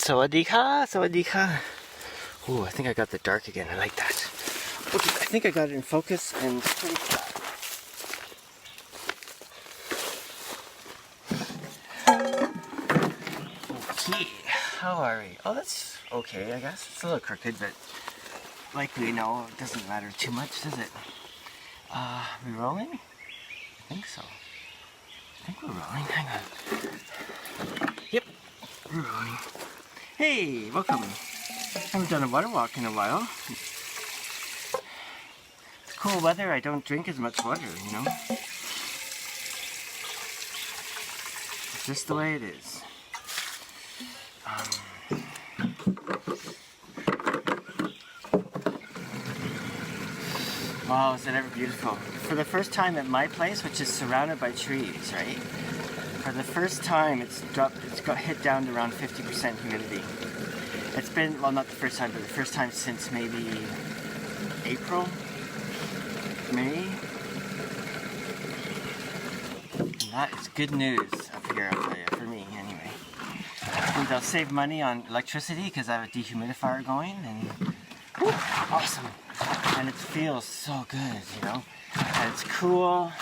Sawadee-ka, sawadee-ka. Ooh, I think I got the dark again. I like that. Okay, I think I got it in focus and pretty flat. Okay, how are we? Oh, that's okay, I guess. It's a little crooked, but like we know, it doesn't matter too much, does it? We rolling? I think so. I think we're rolling. Hang on. Yep, we're rolling. Hey, welcome. Haven't done a water walk in a while. It's cool weather. I don't drink as much water, you know? It's just the way it is. Wow, is it ever beautiful. For the first time at my place, which is surrounded by trees, right? For the first time, it's got hit down to around 50% humidity. It's been, well, not the first time, but the first time since maybe April, May. And that is good news up here, I'll tell you, for me anyway. And I'll save money on electricity because I have a dehumidifier going, and whew, awesome. And it feels so good, you know? And it's cool,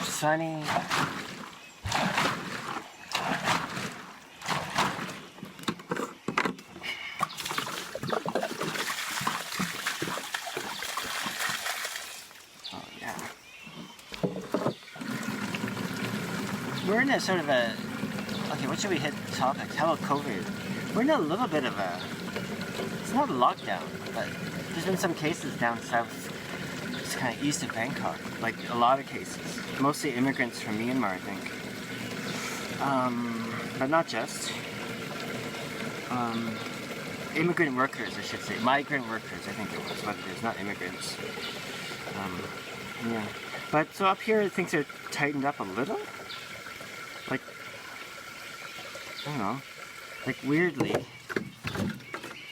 sunny. Oh yeah. We're in a sort of a, okay, what should we hit topics? How about COVID? We're in a little bit of a, it's not a lockdown, but there's been some cases down south. It's kind of east of Bangkok, like a lot of cases. Mostly immigrants from Myanmar, I think. But not just. Immigrant workers, I should say. Migrant workers, I think it was what it is, not immigrants. Yeah. But so up here, things are tightened up a little. Like, I don't know. Like weirdly.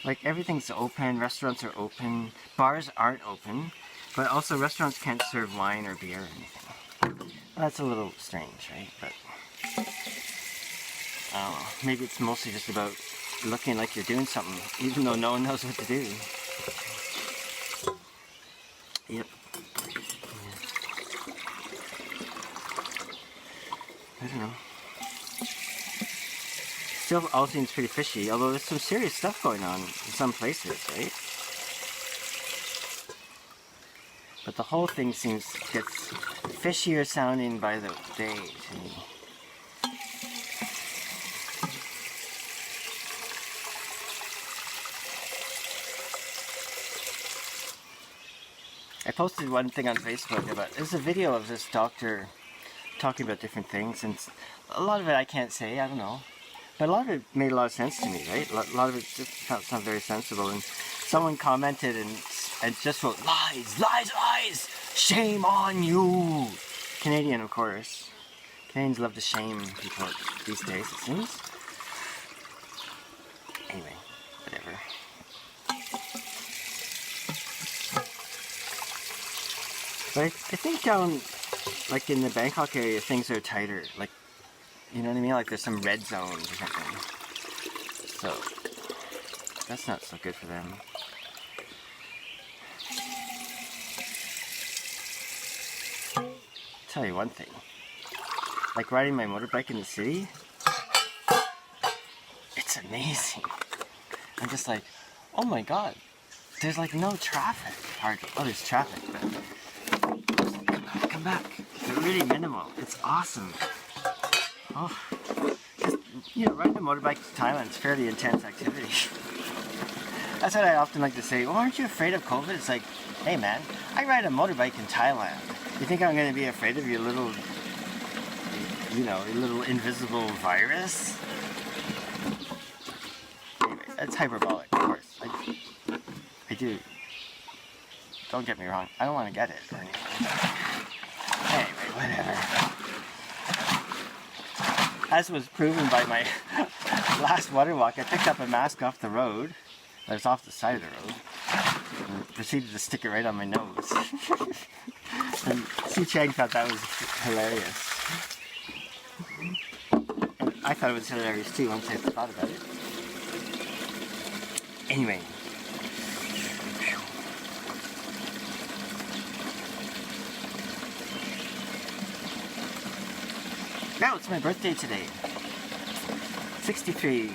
Like everything's open, restaurants are open, bars aren't open, but also restaurants can't serve wine or beer or anything. Well, that's a little strange, right? But I don't know. Maybe it's mostly just about looking like you're doing something, even though no one knows what to do. Yep. Yeah. I don't know. Still all seems pretty fishy, although there's some serious stuff going on in some places, right? But the whole thing gets fishier sounding by the day to me. I posted one thing on Facebook about, there's a video of this doctor talking about different things, and a lot of it I can't say, I don't know. But a lot of it made a lot of sense to me, right? A lot of it just sounded very sensible. And someone commented and just wrote, lies, lies, lies! Shame on you! Canadian, of course. Canadians love to shame people these days, it seems. Anyway, whatever. But I think down, like in the Bangkok area, things are tighter. Like, you know what I mean? Like there's some red zones or something. So, that's not so good for them. I'll tell you one thing. Like riding my motorbike in the city, it's amazing. I'm just like, oh my god, there's like no traffic. Hardly. Oh, there's traffic, but come back. They're really minimal. It's awesome. Oh, just, you know, riding a motorbike to Thailand is fairly intense activity. That's what I often like to say. Well, aren't you afraid of COVID? It's like, hey man, I ride a motorbike in Thailand. You think I'm going to be afraid of your little, you know, your little invisible virus? Anyway, that's hyperbolic, of course. I do. Don't get me wrong. I don't want to get it or anything. Anyway, whatever. As was proven by my last water walk, I picked up a mask off the road. That was off the side of the road. And proceeded to stick it right on my nose. And Si Chang thought that was hilarious. And I thought it was hilarious too once I thought about it. Anyway. Now it's my birthday today. 63.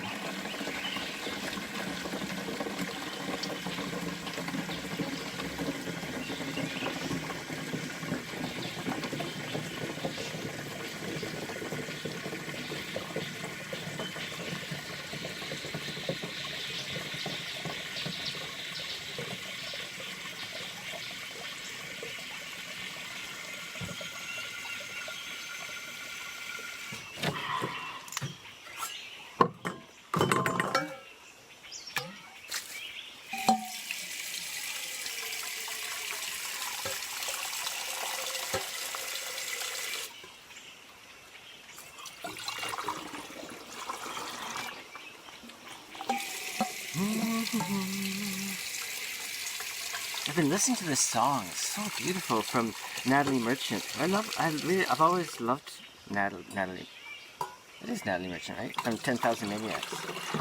I've been listening to this song. It's so beautiful from Natalie Merchant. I've always loved Natalie. It is Natalie Merchant, right? From 10,000 Maniacs.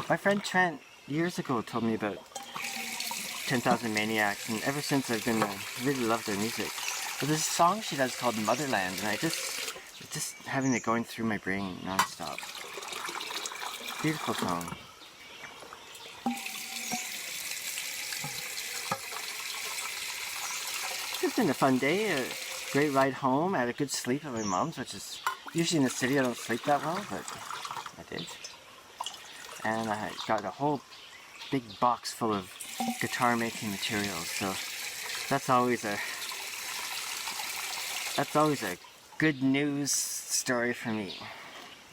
My friend Trent years ago told me about 10,000 Maniacs, and ever since I've been really loved their music. But there's a song she does called Motherland, and it's just having it going through my brain non-stop. Beautiful song. It's been a fun day, a great ride home. I had a good sleep at my mom's, which is usually in the city I don't sleep that well, but I did. And I got a whole big box full of guitar making materials, so that's always a good news story for me.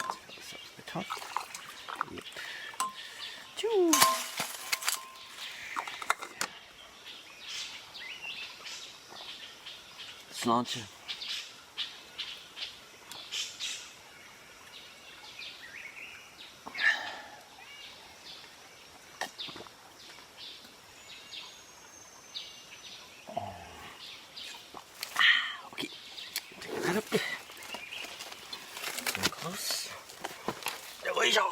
Let's fill this up to the top. Yep. Choo. Cilantro. Okay, take that up. Come close. There we go.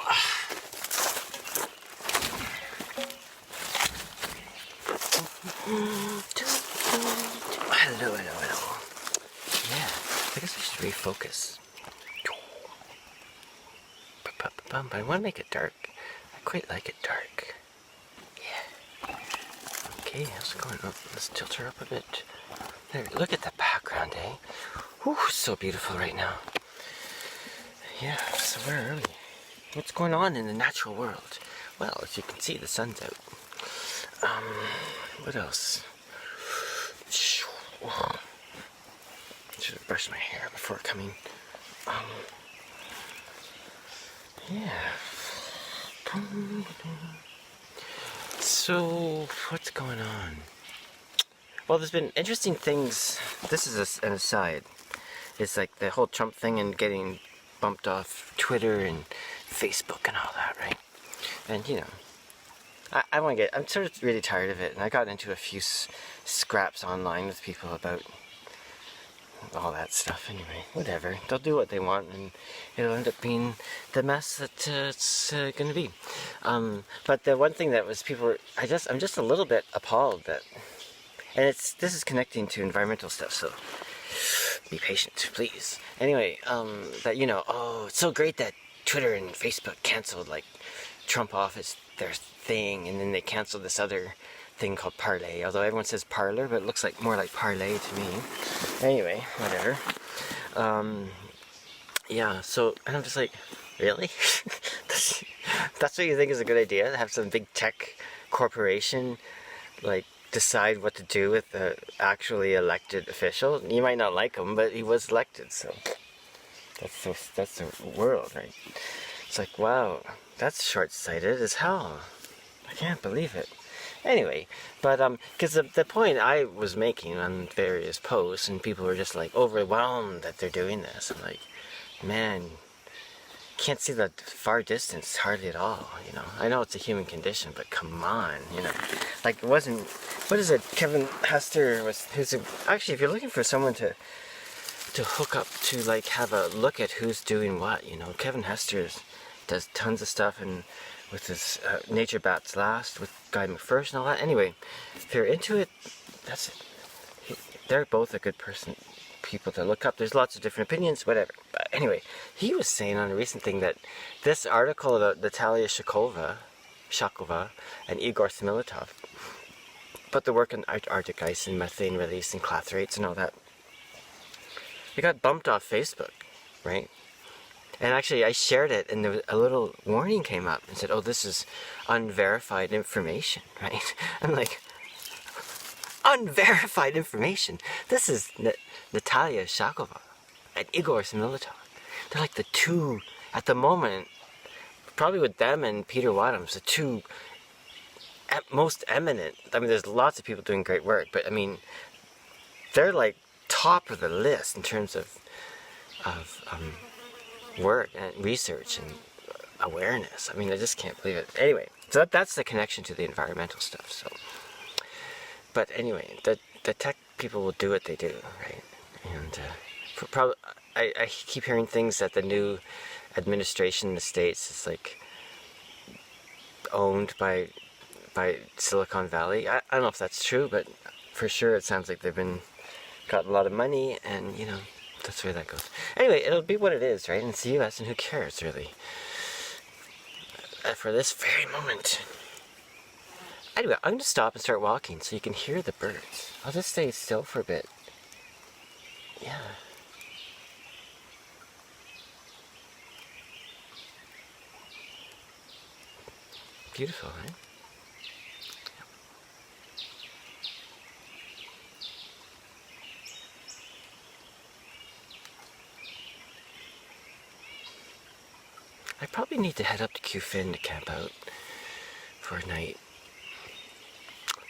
Hello. Yeah, I guess I should refocus. But I want to make it dark. I quite like it dark. Yeah. Okay, how's it going? Oh, let's tilt her up a bit. There, look at the background, eh? Whew, so beautiful right now. Yeah, so where are we? What's going on in the natural world? Well, as you can see, the sun's out. What else? Should have brushed my hair before coming. Yeah. So, what's going on? Well, there's been interesting things. This is an aside. It's like the whole Trump thing and getting bumped off Twitter and Facebook and all that, right? And, you know, I'm sort of really tired of it, and I got into a few scraps online with people about all that stuff. Anyway, whatever, they'll do what they want, and it'll end up being the mess that it's gonna be. But the one thing that was I'm just a little bit appalled that, and this is connecting to environmental stuff, so be patient, please. Anyway, that, you know, oh, it's so great that Twitter and Facebook canceled like Trump off their thing, and then they canceled this other thing called Parler, although everyone says parlor, but it looks like more like parlay to me. Anyway, whatever. Yeah, so, and I'm just like, really? That's what you think is a good idea? To have some big tech corporation, like, decide what to do with the actually elected official? You might not like him, but he was elected, so that's the world, right? It's like, wow, that's short-sighted as hell. I can't believe it. Anyway, but because the point I was making on various posts, and people were just like overwhelmed that they're doing this. I'm like, man, can't see the far distance hardly at all. You know, I know it's a human condition, but come on, you know, like it wasn't. What is it? Kevin Hester actually, if you're looking for someone to hook up to, like have a look at who's doing what, you know, Kevin Hester's does tons of stuff, and with his Nature Bats Last with Guy McPherson and all that. Anyway, if you're into it, that's it. They're both a good people to look up. There's lots of different opinions, whatever. But anyway, he was saying on a recent thing that this article about Natalia Shakova and Igor Semiletov, about the work on Arctic ice and methane release and clathrates and all that, it got bumped off Facebook, right? And actually, I shared it, and there was a little warning came up and said, "Oh, this is unverified information," right? I'm like, unverified information? This is Natalia Shakova and Igor Semiletov. They're like the two, at the moment, probably with them and Peter Wadhams, the two most eminent. I mean, there's lots of people doing great work, but I mean, they're like top of the list in terms of work and research and awareness. I mean, I just can't believe it. Anyway, so that's the connection to the environmental stuff. So, but anyway, the tech people will do what they do, right? And probably, I keep hearing things that the new administration in the States is like owned by Silicon Valley. I don't know if that's true, but for sure it sounds like they've got a lot of money, and you know, that's where that goes. Anyway, it'll be what it is, right? And it's the US, and who cares, really? For this very moment. Anyway, I'm going to stop and start walking so you can hear the birds. I'll just stay still for a bit. Yeah. Beautiful, right? I probably need to head up to Qfin to camp out for a night.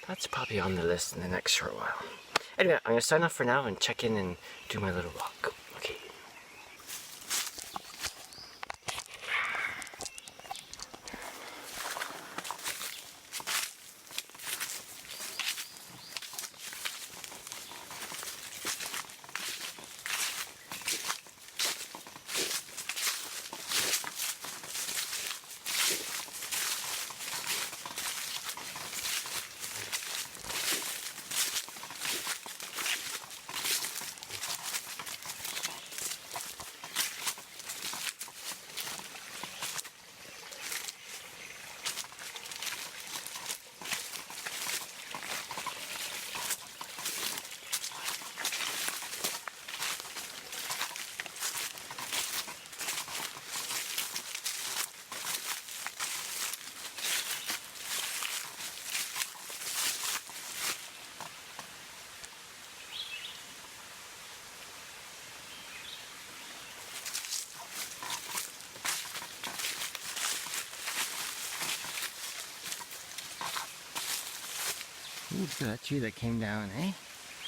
That's probably on the list in the next short while. Anyway, I'm going to sign off for now and check in and do my little walk. Okay. Ooh, look at that tree that came down, eh?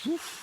Oof.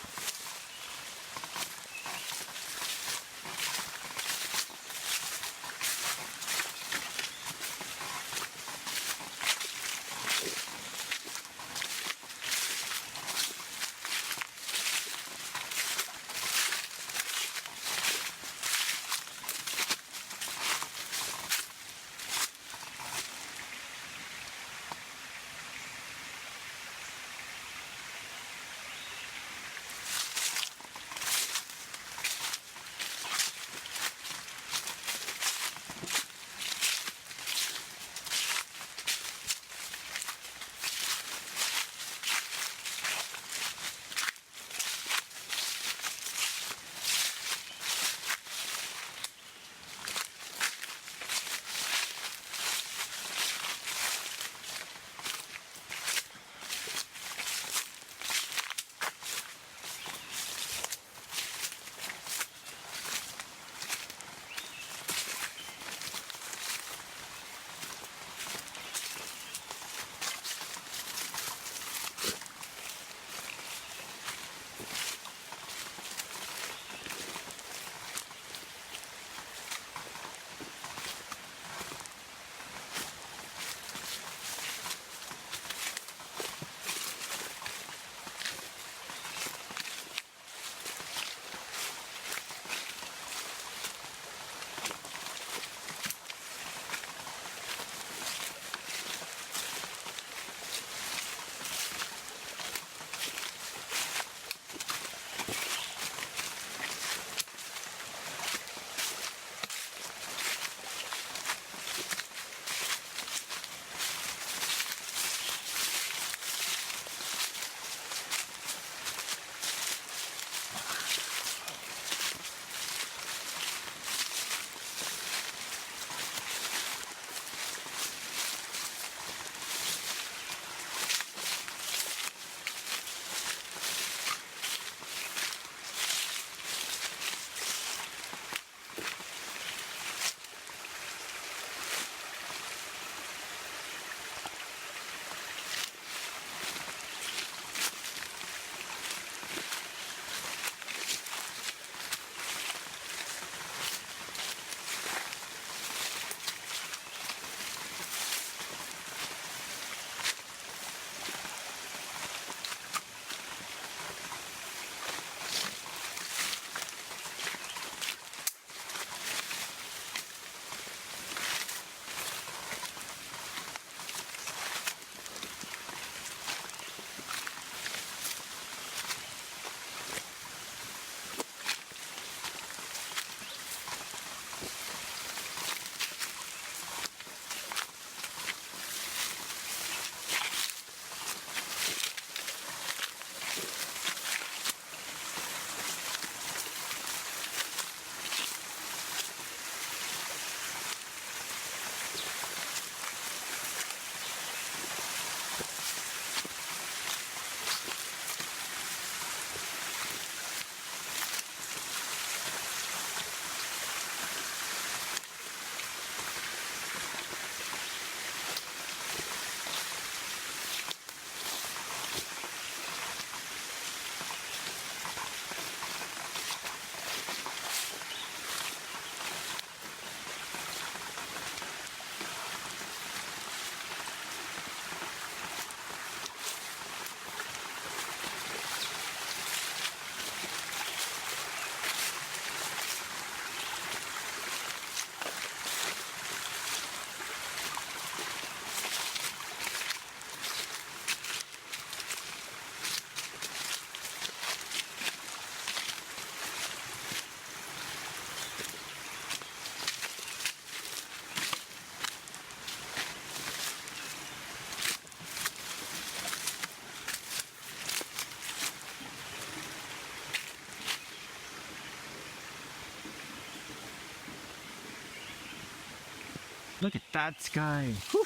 that sky. Whew.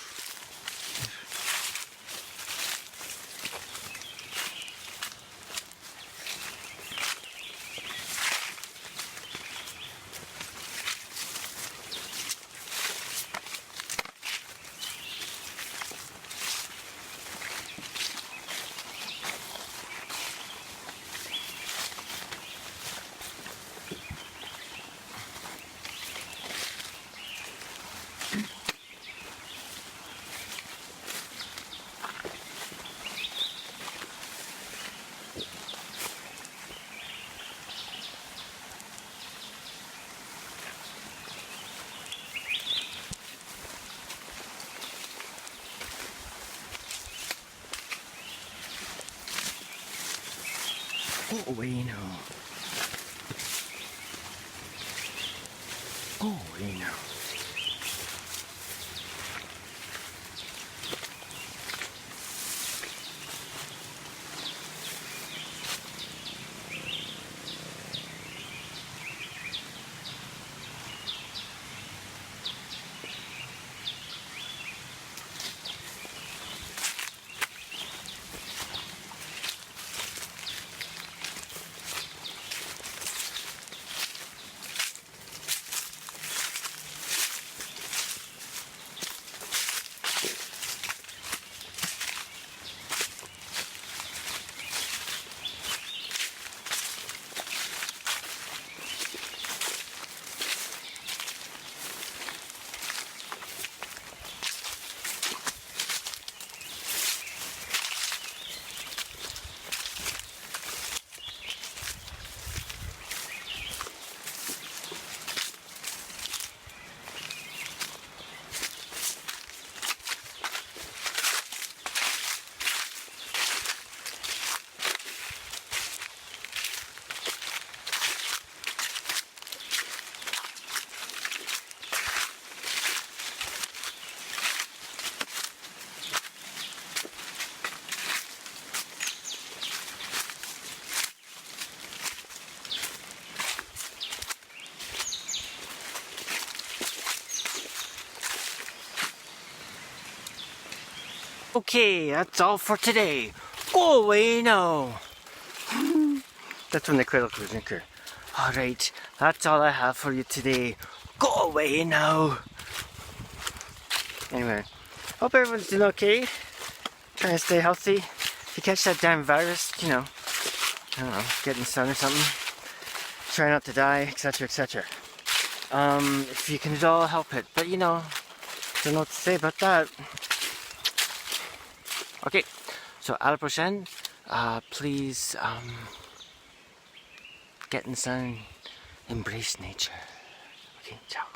Go away now. Go away now. Okay, that's all for today. Go away now. That's from the Cradle to Drinker. Alright, that's all I have for you today. Go away now. Anyway, hope everyone's doing okay. Trying to stay healthy. If you catch that damn virus, you know, I don't know, getting sun or something. Try not to die, etc, etc. If you can at all help it. But you know, don't know what to say about that. Okay, so à la prochaine. Please, get in the sun, embrace nature. Okay, ciao.